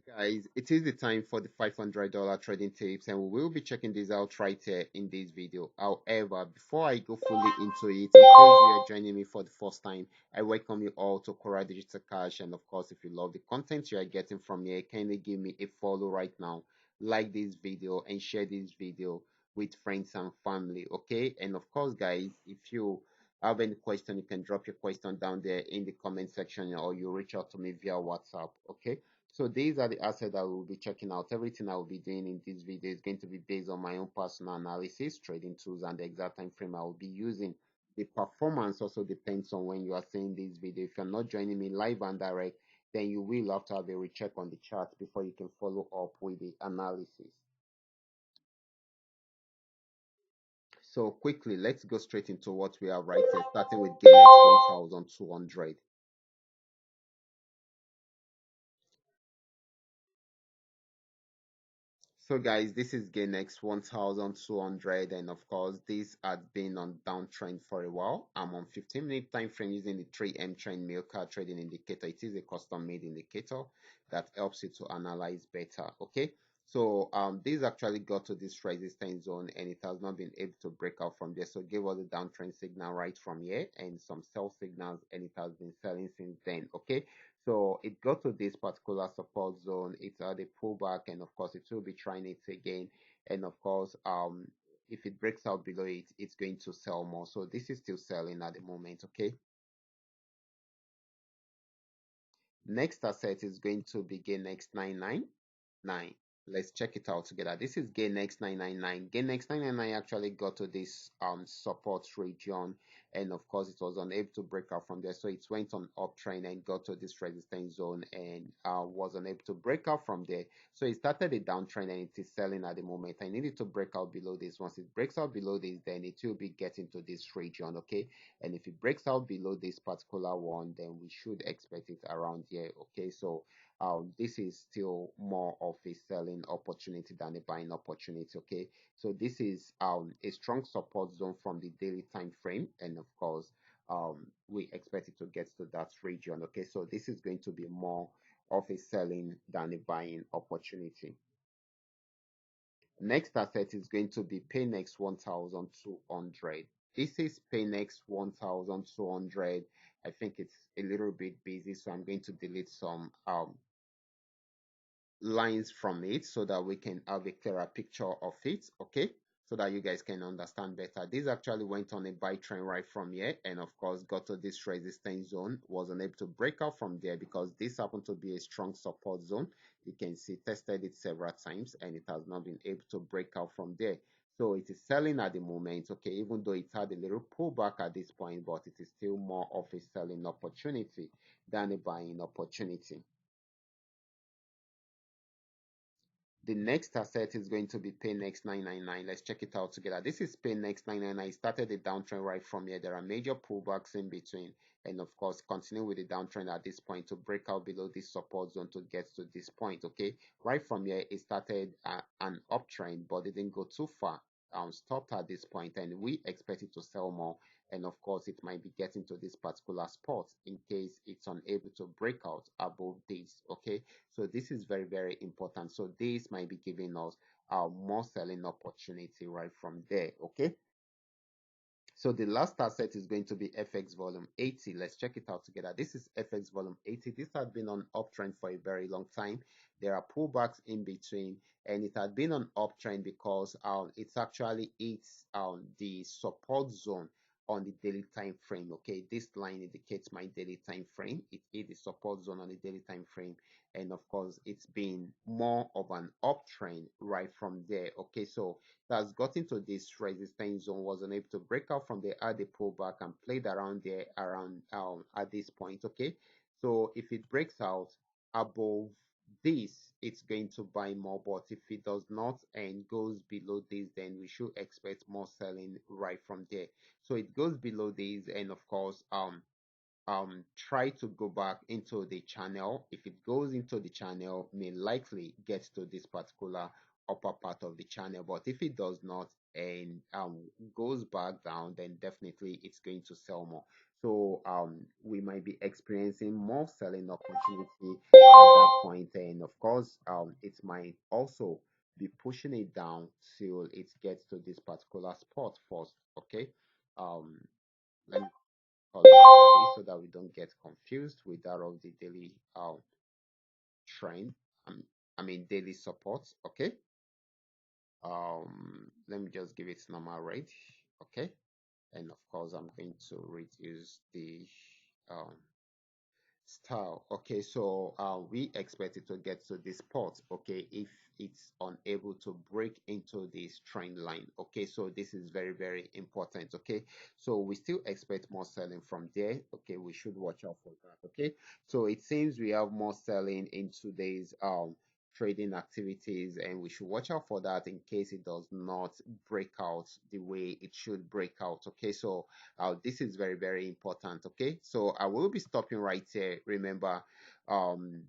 Guys, it is the time for the $500 trading tips, and we will be checking this out right here in this video. However, before I go fully into it, in case you are joining me for the first time, I welcome you all to Qora Digital Cash. And of course, if you love the content you are getting from here, kindly give me a follow right now, like this video, and share this video with friends and family. Okay, and of course, guys, if you have any question, you can drop your question down there in the comment section, or you reach out to me via WhatsApp. Okay. So these are the assets that we'll be checking out. Everything I will be doing in this video is going to be based on my own personal analysis, trading tools, and the exact time frame I will be using. The performance also depends on when you are seeing this video. If you're not joining me live and direct, then you will have to have a recheck on the chart before you can follow up with the analysis. So quickly, let's go straight into what we have right here, starting with Gamex 1200. So guys, this is Gamex 1200, and of course this had been on downtrend for a while. I'm on 15-minute time frame using the 3M trend milk card trading indicator. It is a custom made indicator that helps you to analyze better. Okay, so this actually got to this resistance zone and it has not been able to break out from there. So give us a downtrend signal right from here and some sell signals, and it has been selling since then. Okay, so it got to this particular support zone. It's at a pullback, and of course, it will be trying it again. And of course, if it breaks out below it, it's going to sell more. So this is still selling at the moment. Okay. Next asset is going to be Gain X 9. Let's check it out together. This is Gain X 999. Gain X 999 actually got to this support region, and of course it was unable to break out from there. So it went on uptrend and got to this resistance zone and was unable to break out from there. So it started a downtrend and it is selling at the moment. I needed to break out below this. Once it breaks out below this, then it will be getting to this region. Okay, and if it breaks out below this particular one, then we should expect it around here. Okay, so this is still more of a selling opportunity than a buying opportunity. Okay, so this is a strong support zone from the daily time frame, and of course we expect it to get to that region. Okay, so this is going to be more of a selling than a buying opportunity. Next asset is going to be Paynex 1200. This is Paynex 1200. I think it's a little bit busy, so I'm going to delete some lines from it so that we can have a clearer picture of it. Okay, so that you guys can understand better. This actually went on a buy trend right from here, and of course got to this resistance zone, was unable to break out from there because this happened to be a strong support zone. You can see tested it several times and it has not been able to break out from there. So it is selling at the moment. Okay, even though it had a little pullback at this point, but it is still more of a selling opportunity than a buying opportunity. The next asset is going to be Paynex 999. Let's check it out together. This is Paynex 999. It started the downtrend right from here. There are major pullbacks in between. And of course, continue with the downtrend at this point to break out below this support zone to get to this point. Okay, right from here, it started an uptrend, but it didn't go too far. Stopped at this point, and we expect it to sell more. And of course, it might be getting to this particular spot in case it's unable to break out above this. Okay, so this is very, very important. So this might be giving us more selling opportunity right from there. Okay. So the last asset is going to be FX volume 80. Let's check it out together. This is FX volume 80. This had been on uptrend for a very long time. There are pullbacks in between, and it had been on uptrend because it's actually the support zone on the daily time frame. Okay, this line indicates my daily time frame. It is the support zone on the daily time frame, and of course it's been more of an uptrend right from there. Okay, so that's got into this resistance zone, was unable to break out from there, had a pullback and played around there around at this point. Okay, so if it breaks out above this, it's going to buy more, but if it does not and goes below this, then we should expect more selling right from there. So it goes below this, and of course try to go back into the channel. If it goes into the channel, may likely get to this particular upper part of the channel, but if it does not and goes back down, then definitely it's going to sell more. So we might be experiencing more selling opportunity at that point, and of course it might also be pushing it down till it gets to this particular spot first. Okay. um Let me call it daily so that we don't get confused with that of the daily trend. um, I mean daily support. Okay. Let me just give it normal rate. Okay. And of course I'm going to reduce the um style. Okay, so we expect it to get to this spot. Okay, if it's unable to break into this trend line. Okay, so this is very, very important. Okay, so we still expect more selling from there. Okay, we should watch out for that. Okay, so it seems we have more selling in today's trading activities, and we should watch out for that in case it does not break out the way it should break out. Okay, so this is very, very important. Okay, so I will be stopping right here. Remember,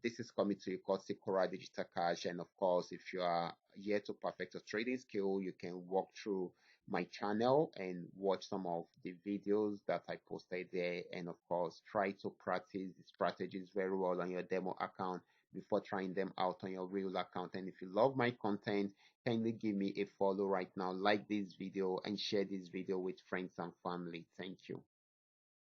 this is coming to you courtesy Qora Digital Cash, and of course, if you are yet to perfect your trading skill, you can walk through my channel and watch some of the videos that I posted there, and of course, try to practice the strategies very well on your demo account before trying them out on your real account. And if you love my content, kindly give me a follow right now, like this video, and share this video with friends and family. Thank you.